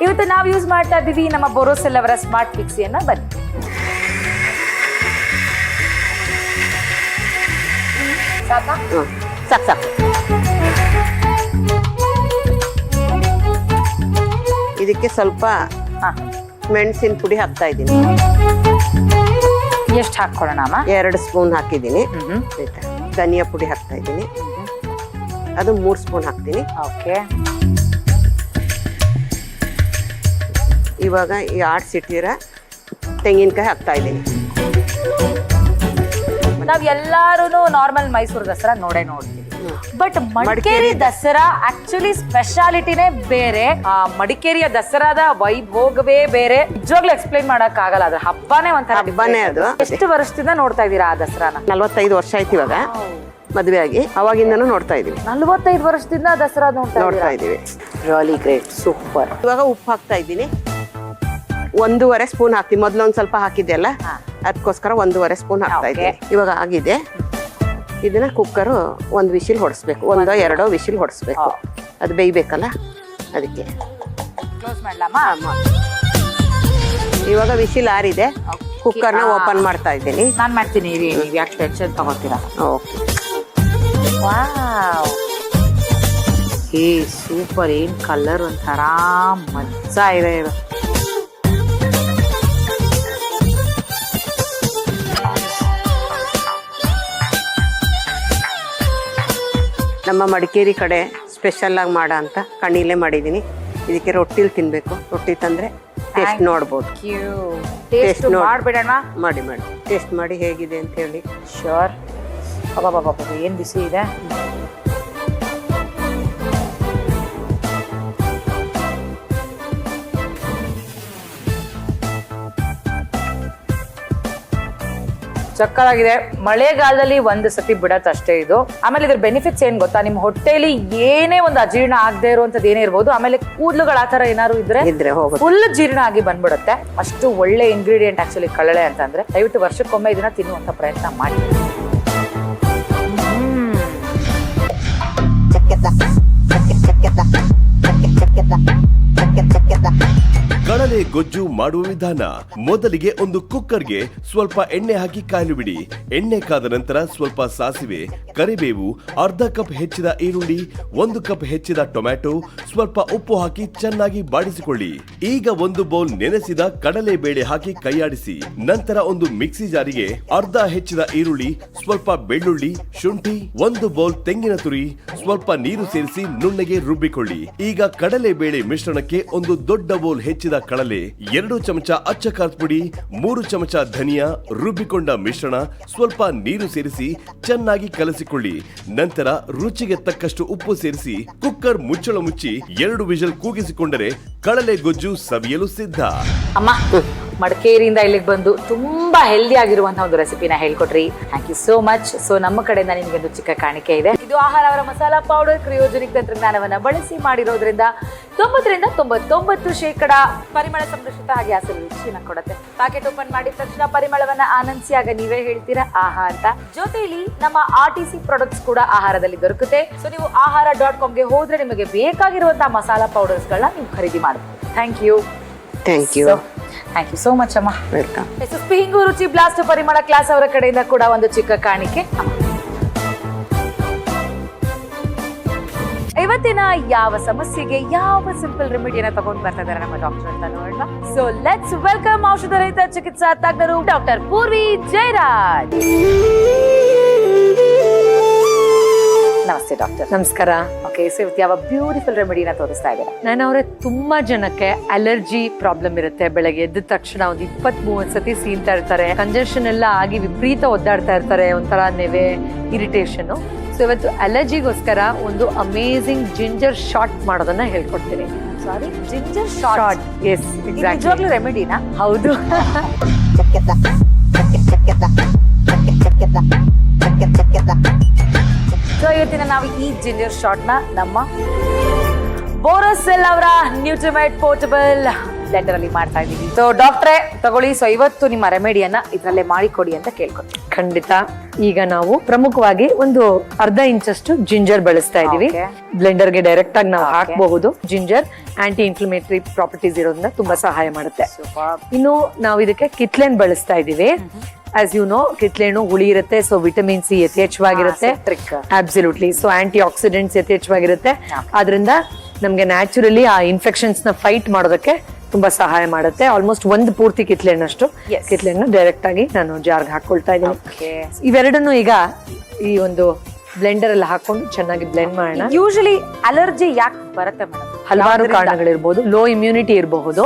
ಇವತ್ತು ನಾವು ಯೂಸ್ ಮಾಡ್ತಾ ಇದೀವಿ ನಮ್ಮ ಬೋರೋಸಿಲ್ ಅವರ ಸ್ಮಾರ್ಟ್ ಮಿಕ್ಸಿಯನ್ನ. ಬನ್ನಿ. ಸಾಕಾ? ಸಾಕು ಸಾಕು. ಇದಕ್ಕೆ ಸ್ವಲ್ಪ ಮೆಣಸಿನ ಪುಡಿ ಹಾಕ್ತಾ ಇದ್ದೀನಿ. ಎಷ್ಟು ಹಾಕೊಳ್ಳೋಣ ಅಮ್ಮ? 2 ಸ್ಪೂನ್ ಹಾಕಿದ್ದೀನಿ. ಆಯ್ತಾ? ಧನಿಯಾ ಪುಡಿ ಹಾಕ್ತಾ ಇದ್ದೀನಿ. ಅದು 3 ಸ್ಪೂನ್ ಹಾಕ್ತೀನಿ. ಓಕೆ. ಇವಾಗ ಈ ಆಡ್ಸಿಟ್ಟಿರ ತೆಂಗಿನಕಾಯಿ ಹಾಕ್ತಾ ಇದ್ದೀನಿ. ನಾವ್ ಎಲ್ಲಾರು ನಾರ್ಮಲ್ ಮೈಸೂರು ದಸರಾ ನೋಡ್ತೀವಿ, ಬಟ್ ಮಡಿಕೇರಿ ದಸರಾ ಆಕ್ಚುಲಿ ಸ್ಪೆಷಾಲಿಟಿನೇ ಬೇರೆ. ಮಡಿಕೇರಿಯ ದಸರಾದ ವೈಭೋಗವೇ ಬೇರೆ. ನಿಜವಾಗ್ಲೂ ಎಕ್ಸ್ಪ್ಲೈನ್ ಮಾಡಕ್ ಆಗಲ್ಲ. ಅದ್ರ ಹಬ್ಬನೇ ಒಂಥರ ಹಬ್ಬನೇ ಅದು. ಎಷ್ಟು ವರ್ಷದಿಂದ ನೋಡ್ತಾ ಇದೀರಾ ಆ ದಸರಾನ? 45 ವರ್ಷ ಆಯ್ತು ಇವಾಗ ಮದ್ವೆ ಆಗಿ. ಅವಾಗಿಂದನೂ ನೋಡ್ತಾ ಇದೀವಿ. 45 ವರ್ಷದಿಂದ ದಸರಾ ನೋಡ್ತಾ ಇದೀವಿ. Really great, super. ಇವಾಗ ಉಪ್ಪು ಹಾಕ್ತಾ ಇದ್ದೀನಿ. 1.5 ಸ್ಪೂನ್ ಹಾಕ್ತೀನಿ. ಮೊದ್ಲೊಂದ್ ಸ್ವಲ್ಪ ಹಾಕಿದ್ದೆ ಅಲ್ಲ, ಅದಕ್ಕೋಸ್ಕರ 1.5 ಸ್ಪೂನ್ ಹಾಕ್ತಾ ಇದ್ದೀನಿ. ಇವಾಗ ಆಗಿದೆ. ಇದನ್ನ ಕುಕ್ಕರು 1 ವಿಶಿಲ್ ಹೊಡಿಸ್ಬೇಕು. 1-2 ವಿಶಿಲ್ ಹೊಡಿಸ್ಬೇಕು. ಅದು ಬೇಯ್ಬೇಕಲ್ಲ, ಅದಕ್ಕೆ. ಕ್ಲೋಸ್ ಮಾಡ್ಲಮ್ಮ? ಇವಾಗ ವಿಶಿಲ್ ಆರಿದೆ. ಕುಕ್ಕರ್ನ ಓಪನ್ ಮಾಡ್ತಾ ಇದ್ದೀನಿ. ನಾನ್ ಮಾಡ್ತೀನಿ, ನೀವು ಯಾಕೆ ಟೆನ್ಷನ್ ತಗೋತೀರಾ? ಓಕೆ. ವಾವ್, ಏ ಸೂಪರ್. ಏನ್ ಕಲರ್, ಒಂಥರ ಮಜಾ ಇದೆ ಇದು. ನಮ್ಮ ಮಡಿಕೇರಿ ಕಡೆ ಸ್ಪೆಷಲ್ ಆಗಿ ಮಾಡೋ ಅಂತ ಕಣಿಲೆ ಮಾಡಿದ್ದೀನಿ. ಇದಕ್ಕೆ ರೊಟ್ಟಿಲಿ ತಿನ್ಬೇಕು. ರೊಟ್ಟಿ ತಂದ್ರೆ ಟೇಸ್ಟ್ ನೋಡ್ಬೋದು. ಟೇಸ್ಟ್ ಮಾಡ್ಬಿಡೋಣ. ಮಾಡಿ ಟೇಸ್ಟ್ ಮಾಡಿ ಹೇಗಿದೆ ಅಂತ ಹೇಳಿ. ಶೋರ್. ಅಬ್ಬಬ್ಬಬ್ಬ, ಏನ್ ಬಿಸಿ ಇದೆ. ಸಕ್ಕತ್ತಾಗಿದೆ. ಮಳೆಗಾಲದಲ್ಲಿ 1 ಸತಿ ಬಿಡತ್ ಅಷ್ಟೇ ಇದು. ಆಮೇಲೆ ಇದ್ರ ಬೆನಿಫಿಟ್ಸ್ ಏನ್ ಗೊತ್ತಾ? ನಿಮ್ ಹೊಟ್ಟೆಲಿ ಏನೇ ಒಂದು ಅಜೀರ್ಣ ಆಗದೆ ಇರುವಂತದ್ದು ಏನೇ ಇರ್ಬೋದು, ಆಮೇಲೆ ಕೂದಲುಗಳ ಆತರ ಏನಾದ್ರು ಇದ್ರೆ ಫುಲ್ ಜೀರ್ಣ ಆಗಿ ಬಂದ್ಬಿಡುತ್ತೆ. ಅಷ್ಟು ಒಳ್ಳೆ ಇಂಗ್ರೀಡಿಯೆಂಟ್ ಆಕ್ಚುಲಿ ಕಳಲೆ ಅಂತಂದ್ರೆ. ದಯವಿಟ್ಟು ವರ್ಷಕ್ಕೊಮ್ಮೆ ಇದನ್ನ ತಿನ್ನುವಂತ ಪ್ರಯತ್ನ ಮಾಡಿ. ಕಡಲೆ ಗೊಜ್ಜು ಮಾಡುವ ವಿಧಾನ. ಮೊದಲಿಗೆ ಒಂದು ಕುಕ್ಕರ್ಗೆ ಸ್ವಲ್ಪ ಎಣ್ಣೆ ಹಾಕಿ ಕಾಯಲು ಬಿಡಿ. ಎಣ್ಣೆ ಕಾದ ನಂತರ ಸ್ವಲ್ಪ ಸಾಸಿವೆ, ಕರಿಬೇವು, ಅರ್ಧ ಕಪ್ ಹೆಚ್ಚಿದ ಈರುಳ್ಳಿ, 1 ಕಪ್ ಹೆಚ್ಚಿದ ಟೊಮ್ಯಾಟೊ, ಸ್ವಲ್ಪ ಉಪ್ಪು ಹಾಕಿ ಚೆನ್ನಾಗಿ ಬಾಡಿಸಿಕೊಳ್ಳಿ. ಈಗ 1 ಬೌಲ್ ನೆನೆಸಿದ ಕಡಲೆ ಬೇಳೆ ಹಾಕಿ ಕೈಯಾಡಿಸಿ. ನಂತರ ಒಂದು ಮಿಕ್ಸಿ ಜಾರಿಗೆ ಅರ್ಧ ಹೆಚ್ಚಿದ ಈರುಳ್ಳಿ, ಸ್ವಲ್ಪ ಬೆಳ್ಳುಳ್ಳಿ, ಶುಂಠಿ, 1 ಬೌಲ್ ತೆಂಗಿನ ತುರಿ, ಸ್ವಲ್ಪ ನೀರು ಸೇರಿಸಿ ನುಣ್ಣಗೆ ರುಬ್ಬಿಕೊಳ್ಳಿ. ಈಗ ಕಡಲೆ ಬೇಳೆ ಮಿಶ್ರಣಕ್ಕೆ 1 ದೊಡ್ಡ ಬೌಲ್ ಹೆಚ್ಚಿದ ಕಡಲೆ, 2 ಚಮಚ ಅಚ್ಚ ಖಾರದ ಪುಡಿ, 3 ಚಮಚ ಧನಿಯಾ, ರುಬ್ಬಿಕೊಂಡ ಮಿಶ್ರಣ, ಸ್ವಲ್ಪ ನೀರು ಸೇರಿಸಿ ಚೆನ್ನಾಗಿ ಕಲಸಿಕೊಳ್ಳಿ. ನಂತರ ರುಚಿಗೆ ತಕ್ಕಷ್ಟು ಉಪ್ಪು ಸೇರಿಸಿ ಕುಕ್ಕರ್ ಮುಚ್ಚಳ ಮುಚ್ಚಿ 2 ವಿಷಲ್ ಕೂಗಿಸಿಕೊಂಡರೆ ಕಡಲೆ ಗೊಜ್ಜು ಸವಿಯಲು ಸಿದ್ಧ. ಅಮ್ಮ ಮಡಿಕೇರಿಯಿಂದ ಇಲ್ಲಿಗೆ ಬಂದು ತುಂಬಾ ಹೆಲ್ದಿ ಆಗಿರುವಂತಹ ಒಂದು ರೆಸಿಪಿನ ಹೇಳ್ಕೊಟ್ರಿ. Thank you so much. So ನಮ್ಮ ಕಡೆಯಿಂದ ನಿಮ್ಗೆ ಒಂದು ಚಿಕ್ಕ ಕಾಣಿಕೆ ಇದೆ. ಇದು ಆಹಾರ ಅವರ ಮಸಾಲಾ ಪೌಡರ್ ಕ್ರಿಯೋಜೆನಿಕ್ ತಂತ್ರಜ್ಞಾನವನ್ನ ಬಳಸಿ ಮಾಡಿರೋದ್ರಿಂದ 90-99% ಪರಿಮಳ ಸಂರಕ್ಷಿತ ಹಾಗೆ ಅಸಲು ರುಚಿಯನ್ನ ಕೊಡುತ್ತೆ. ಪ್ಯಾಕೆಟ್ ಓಪನ್ ಮಾಡಿದ ತಕ್ಷಣ ಪರಿಮಳವನ್ನ ಆನಂದಿಸಿ ಆಗ ನೀವೇ ಹೇಳ್ತೀರಾ ಆಹಾ ಅಂತ. ಜೊತೆಲಿ ನಮ್ಮ RTC ಪ್ರಾಡಕ್ಟ್ಸ್ ಕೂಡ ಆಹಾರದಲ್ಲಿ ದೊರಕುತ್ತೆ. ಸೊ ನೀವು ahara.com ಹೋದ್ರೆ ನಿಮಗೆ ಬೇಕಾಗಿರುವಂತಹ ಮಸಾಲಾ ಪೌಡರ್ಸ್ ಗಳನ್ನ ನೀವು ಖರೀದಿ ಮಾಡಬಹುದು. Thank you. Thank you. Thank you so much ಅಮ್ಮ. ವೆಲ್ಕಮ್. ಹಿಂಗು ರುಚಿ ಬ್ಲಾಸ್ಟ್ ಪರಿಮಳ ಕ್ಲಾಸ್ ಅವರ ಕಡೆಯಿಂದ ಕೂಡ ಒಂದು ಚಿಕ್ಕ ಕಾಣಿಕೆ. ಇವತ್ತಿನ ಯಾವ ಸಮಸ್ಯೆಗೆ ಯಾವ ಸಿಂಪಲ್ ರೆಮಿಡಿಯನ್ನ ತಗೊಂಡು ಬರ್ತಾ ಇದಾರೆ ನಮ್ಮ ಡಾಕ್ಟರ್ ಅಂತ ನೋಡೋಣ. ಸೊ ಲೆಟ್ಸ್ ವೆಲ್ಕಮ್ ಔಷಧ ರಹಿತ ಚಿಕಿತ್ಸಾ ತಜ್ಞರು ಡಾಕ್ಟರ್ ಪೂರ್ವಿ ಜಯರಾಜ್. ನಮಸ್ತೆ ಡಾಕ್ಟರ್. ನಮಸ್ಕಾರ. ಓಕೆ, ಸೊ ಇವತ್ತು ಯಾವ ಬ್ಯೂಟಿಫುಲ್ ರೆಮಿಡಿನ ತೋರಿಸ್ತಾ ಇದ್ದಾರೆ? ನಾನು ತುಂಬಾ ಜನಕ್ಕೆ ಅಲರ್ಜಿ ಪ್ರಾಬ್ಲಮ್ ಇರುತ್ತೆ. ಬೆಳಗ್ಗೆ ಎದ್ದ ತಕ್ಷಣ ಒಂದು 20-30 ಸತಿ ಸೀನ್ತಾ ಇರ್ತಾರೆ. ಕಂಜೆಷನ್ ಎಲ್ಲ ಆಗಿ ವಿಪರೀತ ಒದ್ದಾಡ್ತಾ ಇರ್ತಾರೆ, ಒಂಥರ ನೆವೆ, ಇರಿಟೇಷನ್. ಸೊ ಇವತ್ತು ಅಲರ್ಜಿಗೋಸ್ಕರ ಒಂದು ಅಮೇಸಿಂಗ್ ಜಿಂಜರ್ ಶಾಟ್ ಮಾಡೋದನ್ನ ಹೇಳ್ಕೊಡ್ತೀನಿ. ಸಾರಿ, ಜಿಂಜರ್ ಶಾಟ್? ಎಸ್, ನಿಜವಾಗ್ಲೂ ರೆಮಿಡಿನಾ? ಹೌದು. ಸೊ ಇವತ್ತಿನ ನಾವು ಈ ಜಿಂಜರ್ ಶಾಟ್ ನ ನಮ್ಮ ಬೋರೋಸೆಲ್ ಅವರ ನ್ಯೂಟ್ರಿಮೈಟ್ ಪೋರ್ಟಬಲ್ ಬ್ಲೆಂಡರ್ ಅಲ್ಲಿ ಮಾಡ್ತಾ ಇದೀವಿ. ಸೊ ಡಾಕ್ಟ್ರೇ ತಗೊಳ್ಳಿ. ಸೊ ಇವತ್ತು ನಿಮ್ಮ ರೆಮಿಡಿಯನ್ನ ಇದ್ರಲ್ಲೇ ಮಾಡಿಕೊಡಿ ಅಂತ ಕೇಳ್ಕೊತೀನಿ. ಖಂಡಿತ. ಈಗ ನಾವು ಪ್ರಮುಖವಾಗಿ ಒಂದು ಅರ್ಧ ಇಂಚಷ್ಟು ಜಿಂಜರ್ ಬಳಸ್ತಾ ಇದೀವಿ. ಬ್ಲೆಂಡರ್ಗೆ ಡೈರೆಕ್ಟ್ ಆಗಿ ನಾವು ಹಾಕಬಹುದು. ಜಿಂಜರ್ ಆಂಟಿ ಇನ್ಫ್ಲಮೇಟರಿ ಪ್ರಾಪರ್ಟೀಸ್ ಇರೋದ್ರಿಂದ ತುಂಬಾ ಸಹಾಯ ಮಾಡುತ್ತೆ. ಇನ್ನು ನಾವು ಇದಕ್ಕೆ ಕಿತ್ಲೆನ್ ಬಳಸ್ತಾ ಇದೀವಿ. ಆಸ್ ಯು ನೋ, ಕಿತ್ಲೆಹಣ್ಣು ಹುಳಿ ಇರುತ್ತೆ, ಸೊ ವಿಟಮಿನ್ ಸಿ ಯಥೇಚ್ಛವಾಗಿರುತ್ತೆ. ಅಬ್ಸಲ್ಯೂಟ್ಲಿ. ಸೊ ಆಂಟಿ ಆಕ್ಸಿಡೆಂಟ್ಸ್ ಯಥೇಚ್ಛವಾಗಿರುತ್ತೆ. ಆದ್ರಿಂದ ನಮ್ಗೆ ನ್ಯಾಚುರಲಿ ಆ ಇನ್ಫೆಕ್ಷನ್ಸ್ ನ ಫೈಟ್ ಮಾಡೋದಕ್ಕೆ ತುಂಬಾ ಸಹಾಯ ಮಾಡುತ್ತೆ. ಆಲ್ಮೋಸ್ಟ್ ಒಂದು ಪೂರ್ತಿ ಕಿತ್ಲೆಹಣ್ಣಷ್ಟು ಕಿತ್ಲೆಹಣ್ಣು ಡೈರೆಕ್ಟ್ ಆಗಿ ನಾನು ಜಾರ್ಗೆ ಹಾಕೊಳ್ತಾ ಇದ್ದೀನಿ. ಇವೆರಡನ್ನು ಈಗ ಈ ಒಂದು ಬ್ಲೆಂಡರ್ ಅಲ್ಲಿ ಹಾಕೊಂಡು ಚೆನ್ನಾಗಿ ಬ್ಲೆಂಡ್ ಮಾಡೋಣ. ಯೂಶಲಿ ಅಲರ್ಜಿ ಯಾಕೆ ಬರುತ್ತೆ ಮೇಡಮ್? ಹಲವಾರು ಕಾರಣಗಳಿರ್ಬೋದು. ಲೋ ಇಮ್ಯುನಿಟಿ ಇರಬಹುದು.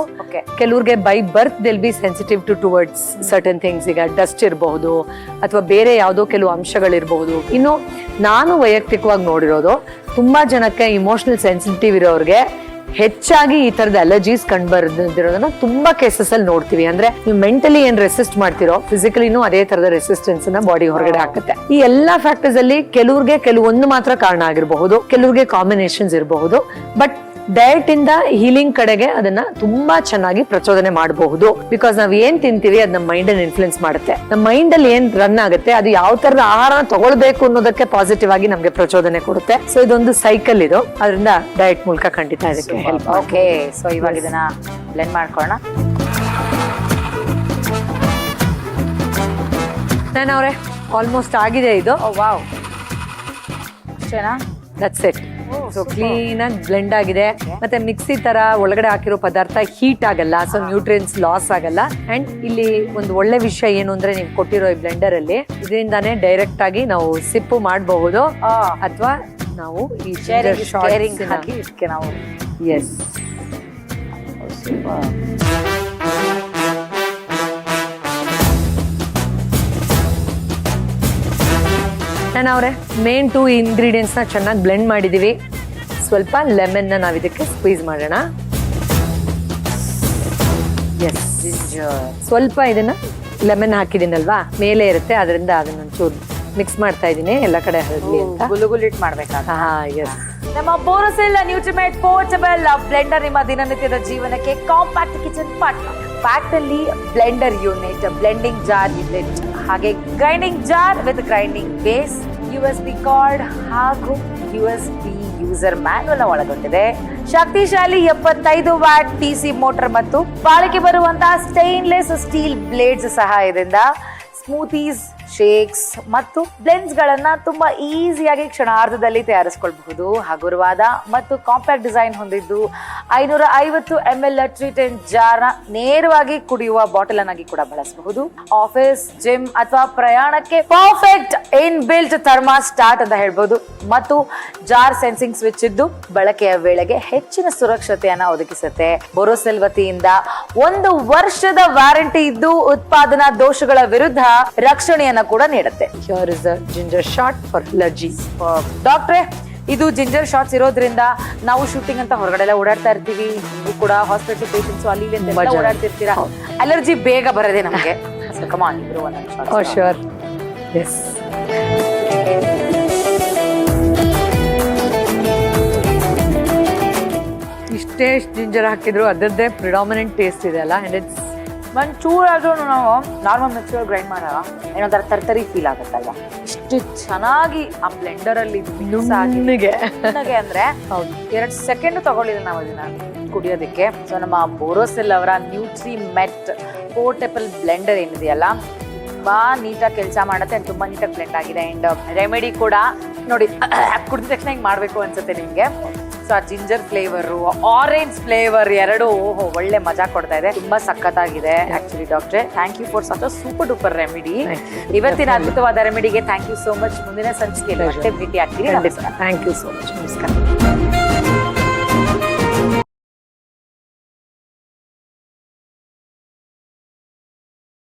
ಕೆಲವ್ರಿಗೆ by birth they'll be sensitive towards certain things. ಈಗ ಡಸ್ಟ್ ಇರಬಹುದು ಅಥವಾ ಬೇರೆ ಯಾವುದೋ ಕೆಲವು ಅಂಶಗಳಿರಬಹುದು. ಇನ್ನು ನಾನು ವೈಯಕ್ತಿಕವಾಗಿ ನೋಡಿರೋದು, ತುಂಬಾ ಜನಕ್ಕೆ ಇಮೋಷನಲ್ ಸೆನ್ಸಿಟಿವ್ ಇರೋರಿಗೆ ಹೆಚ್ಚಾಗಿ ಈ ತರದ ಅಲರ್ಜೀಸ್ ಕಂಡು ಬರ್ದಿರೋದನ್ನ ತುಂಬಾ ಕೇಸಸ್ ಅಲ್ಲಿ ನೋಡ್ತೀವಿ. ಅಂದ್ರೆ ನೀವು ಮೆಂಟಲಿ ಏನ್ ರೆಸಿಸ್ಟ್ ಮಾಡ್ತಿರೋ, ಫಿಸಿಕಲಿನೂ ಅದೇ ತರದ ರೆಸಿಸ್ಟೆನ್ಸ್ ನ ಬಾಡಿ ಹೊರಗಡೆ ಹಾಕುತ್ತೆ. ಈ ಎಲ್ಲಾ ಫ್ಯಾಕ್ಟರ್ಸ್ ಅಲ್ಲಿ ಕೆಲವ್ರಿಗೆ ಕೆಲವೊಂದು ಮಾತ್ರ ಕಾರಣ ಆಗಿರಬಹುದು, ಕೆಲವ್ರಿಗೆ ಕಾಂಬಿನೇಷನ್ಸ್ ಇರಬಹುದು. ಬಟ್ ಡಯಟ್ ಇಂದ ಹೀಲಿಂಗ್ ಕಡೆಗೆ ಅದನ್ನ ತುಂಬಾ ಚೆನ್ನಾಗಿ ಪ್ರಚೋದನೆ ಮಾಡಬಹುದು. ಬಿಕಾಸ್ ನಾವ್ ಏನ್ ತಿಂತೀವಿ ಅದು ನಮ್ಮ ಮೈಂಡ್ ಅನ್ನು ಇನ್ಫ್ಲುಯೆನ್ಸ್ ಮಾಡುತ್ತೆ. ನಮ್ಮ ಮೈಂಡ್ ಅಲ್ಲಿ ಏನ್ ರನ್ ಆಗುತ್ತೆ ಅದು ಯಾವ ತರದ ಆಹಾರ ತಗೊಳ್ಬೇಕು ಅನ್ನೋದಕ್ಕೆ ಪಾಸಿಟಿವ್ ಆಗಿ ನಮ್ಗೆ ಪ್ರಚೋದನೆ ಕೊಡುತ್ತೆ. ಸೊ ಇದೊಂದು ಸೈಕಲ್ ಇದು. ಅದರಿಂದ ಡಯಟ್ ಮೂಲಕ ಖಂಡಿತ ಇದಕ್ಕೆ ಹೆಲ್ಪ್. ಓಕೆ, ಸೊ ಇವಾಗ ಇದನ್ನ ಬ್ಲೆಂಡ್ ಮಾಡ್ಕೊಳ್ಳೋಣ. ನಾನು ಅವ್ರೆ ಆಲ್ಮೋಸ್ಟ್ ಆಗಿದೆ ಇದು. ವಾವ್, ಅಷ್ಟೇನಾ? That's it. ಸೊ ಕ್ಲೀನ್ ಆಗಿ ಬ್ಲೆಂಡ್ ಆಗಿದೆ. ಮತ್ತೆ ಮಿಕ್ಸಿ ತರ ಒಳಗಡೆ ಹಾಕಿರೋ ಪದಾರ್ಥ ಹೀಟ್ ಆಗಲ್ಲ, ಸೊ ನ್ಯೂಟ್ರಿಯನ್ಸ್ ಲಾಸ್ ಆಗಲ್ಲ. ಅಂಡ್ ಇಲ್ಲಿ ಒಂದು ಒಳ್ಳೆ ವಿಷಯ ಏನು ಅಂದ್ರೆ, ನೀವು ಕೊಟ್ಟಿರೋ ಈ ಬ್ಲೆಂಡರ್ ಅಲ್ಲಿ ಇದರಿಂದಾನೇ ಡೈರೆಕ್ಟ್ ಆಗಿ ನಾವು ಸಿಪ್ಪು ಮಾಡಬಹುದು ಅಥವಾ ನಾವು ಈ ಶೇರಿಂಗ್ ಹಾಕಿ ಇದಕ್ಕೆ ನಾವು ಎಸ್ ನಾನು ಅವ್ರೆ ಮೇನ್ 2 ಇಂಗ್ರೀಡಿಯೆಂಟ್ಸ್ ನ ಚೆನ್ನಾಗಿ ಬ್ಲೆಂಡ್ ಮಾಡಿದೀವಿ. ಸ್ವಲ್ಪ ಲೆಮನ್ ನ ನಾವ್ ಇದಕ್ಕೆ ಸ್ಕ್ವೀಸ್ ಮಾಡೋಣ. ಎಸ್, ಸ್ವಲ್ಪ ಇದನ್ನ ಲೆಮನ್ ಹಾಕಿದೀನಲ್ವಾ, ಮೇಲೆ ಇರುತ್ತೆ, ಅದರಿಂದ ಅದನ್ನ ಒಂಚೂರು ಮಿಕ್ಸ್ ಮಾಡ್ತಾ ಇದೀನಿ ಎಲ್ಲ ಕಡೆ ಹರಡ್ಲಿ ಅಂತ. ಗುಲುಗುಲಿಟ್ ಮಾಡ್ಬೇಕಾಗ. ಹಾ, ಎಸ್. ನಮ್ಮ ಬೋರೋಸೆಲ್ ನ್ಯೂಟ್ರಿಮೈಟ್ ಪೋರ್ಟಬಲ್ ಬ್ಲೆಂಡರ್ ನಿಮ್ಮ ದಿನನಿತ್ಯದ ಜೀವನಕ್ಕೆ ಕಾಂಪ್ಯಾಕ್ಟ್ ಕಿಚನ್ ಪಾರ್ಟ್ನರ್. ಪ್ಯಾಕ್ಟ್ ಅಲ್ಲಿ blender unit, blending jar unit, ಹಾಗೆ grinding jar with grinding base, USB cord ಹಾಗೂ USB ಯೂಸರ್ ಮ್ಯಾನ್ಯುವಲ್ ಒಳಗೊಂಡಿದೆ. ಶಕ್ತಿಶಾಲಿ 75 ವ್ಯಾಟ್ DC ಮೋಟರ್ ಮತ್ತು ಬಾಳಿಕೆ ಬರುವಂತಹ ಸ್ಟೇನ್ಲೆಸ್ ಸ್ಟೀಲ್ ಬ್ಲೇಡ್ಸ್ ಸಹಾಯದಿಂದ ಸ್ಮೂತೀಸ್, ಶೇಕ್ಸ್ ಮತ್ತು ಬ್ಲೆಂಡ್ಸ್ ಗಳನ್ನ ತುಂಬಾ ಈಸಿಯಾಗಿ ಕ್ಷಣಾರ್ಧದಲ್ಲಿ ತಯಾರಿಸಿಕೊಳ್ಳಬಹುದು. ಹಗುರವಾದ ಮತ್ತು ಕಾಂಪ್ಯಾಕ್ಟ್ ಡಿಸೈನ್ ಹೊಂದಿದ್ದು 550 ml ಟ್ರೀಟೆಂಟ್ ಜಾರ್ ನೇರವಾಗಿ ಕುಡಿಯುವ ಬಾಟಲ್ ಅನ್ನಾಗಿ ಕೂಡ ಬಳಸಬಹುದು. ಆಫೀಸ್, ಜಿಮ್ ಅಥವಾ ಪ್ರಯಾಣಕ್ಕೆ ಪರ್ಫೆಕ್ಟ್ ಇನ್ ಬಿಲ್ಟ್ ಥರ್ಮಾಸ್ಟಾಟ್ ಅಂತ ಹೇಳ್ಬೋದು. ಮತ್ತು ಜಾರ್ ಸೆನ್ಸಿಂಗ್ ಸ್ವಿಚ್ ಇದ್ದು ಬಳಕೆಯ ವೇಳೆಗೆ ಹೆಚ್ಚಿನ ಸುರಕ್ಷತೆಯನ್ನ ಒದಗಿಸುತ್ತೆ. ಬೋರೋಸೆಲ್ ವತಿಯಿಂದ 1 ವರ್ಷದ ವ್ಯಾರಂಟಿ ಇದ್ದು ಉತ್ಪಾದನಾ ದೋಷಗಳ ವಿರುದ್ಧ ರಕ್ಷಣೆಯನ್ನ ಕೂಡ ನೀಡುತ್ತೆ. Here is a ginger shot for allergies. ಡಾಕ್ಟ್ರೆ, ಇದು ಜಿಂಜರ್ ಶಾರ್ಟ್ಸ್ ಇರೋದ್ರಿಂದ ನಾವು ಶೂಟಿಂಗ್ ಅಂತ ಹೊರಗಡೆ ಎಲ್ಲ ಓಡಾಡ್ತಾ ಇರ್ತೀವಿ. ನೀವು ಕೂಡ ಹಾಸ್ಪಿಟಲ್ ಪೇಷಂಟ್ಸ್ ಅಲ್ಲಿ ಇಲ್ಲಿ ಅಂತೆಲ್ಲ ಓಡಾಡ್ತಿರ್ತೀರಾ. ಅಲರ್ಜಿ ಬೇಗ ಬರದೆ ನಮಗೆ. ಕಮಾನ್ ಇಬ್ರು ಒಂದೊಂದು ಶಾರ್ಟ್ಸ್. ಓ ಶ್ಯೂರ್. ಎಸ್. ಇಷ್ಟೇ ಜಿಂಜರ್ ಹಾಕಿದ್ರು ಅದರದ್ದೇ ಪ್ರಿಡಾಮಿನೆಂಟ್ ಟೇಸ್ಟ್ ಇದೆ ಅಲ್ಲ. ಅಂಡ್ ಇಟ್ಸ್ ಒಂಚೂರಾದ್ರೂ ನಾವು ನಾರ್ಮಲ್ ಮಿಕ್ಸರ್ ಗ್ರೈಂಡ್ ಮಾಡಾಗ ಏನೊಂಥರ ತರ್ತರಿ ಫೀಲ್ ಆಗುತ್ತಲ್ವಾ. ಇಷ್ಟು ಚೆನ್ನಾಗಿ ಆ ಬ್ಲೆಂಡರ್ ಅಲ್ಲಿ ನುಣ್ಣಗೆ ಅಂದ್ರೆ 2 ಸೆಕೆಂಡ್ ತಗೊಳ್ಳಿಲ್ಲ ನಾವು ಅದನ್ನ ಕುಡಿಯೋದಕ್ಕೆ. ಸೊ ನಮ್ಮ ಬೋರೋಸಿಲ್ ಅವರ ನ್ಯೂಟ್ರಿ ಮೆಟ್ ಪೋರ್ಟಬಲ್ ಬ್ಲೆಂಡರ್ ಏನಿದೆಯಲ್ಲ ತುಂಬಾ ನೀಟಾಗಿ ಕೆಲಸ ಮಾಡುತ್ತೆ ಅಂಡ್ ತುಂಬಾ ನೀಟಾಗಿ ಬ್ಲೆಂಡ್ ಆಗಿದೆ. ಅಂಡ್ ರೆಮಿಡಿ ಕೂಡ ನೋಡಿ ಕುಡಿದ ತಕ್ಷಣ ಹಿಂಗೆ ಮಾಡ್ಬೇಕು ಅನ್ಸುತ್ತೆ ನಿಮ್ಗೆ. ಸೊ ಆ ಜಿಂಜರ್ ಫ್ಲೇವರು ಆರೆಂಜ್ ಫ್ಲೇವರ್ ಎರಡು ಒಳ್ಳೆ ಮಜಾ ಕೊಡ್ತಾ ಇದೆ. ತುಂಬಾ ಸಖತ್ತಾಗಿದೆ ಆಕ್ಚುಲಿ. ಡಾಕ್ಟ್ರೆ thank you for such a super duper remedy. ಇವತ್ತಿನ ಅದ್ಭುತವಾದ ರೆಮಿಡಿಗೆ ಥ್ಯಾಂಕ್ ಯು ಸೋ ಮಚ್. ಮುಂದಿನ ಸಂಚಿಕೆಯಲ್ಲಿ ಮತ್ತೆ ಭೇಟಿ ಆಗ್ತೀರಿ. Thank you so much. ನಮಸ್ಕಾರ.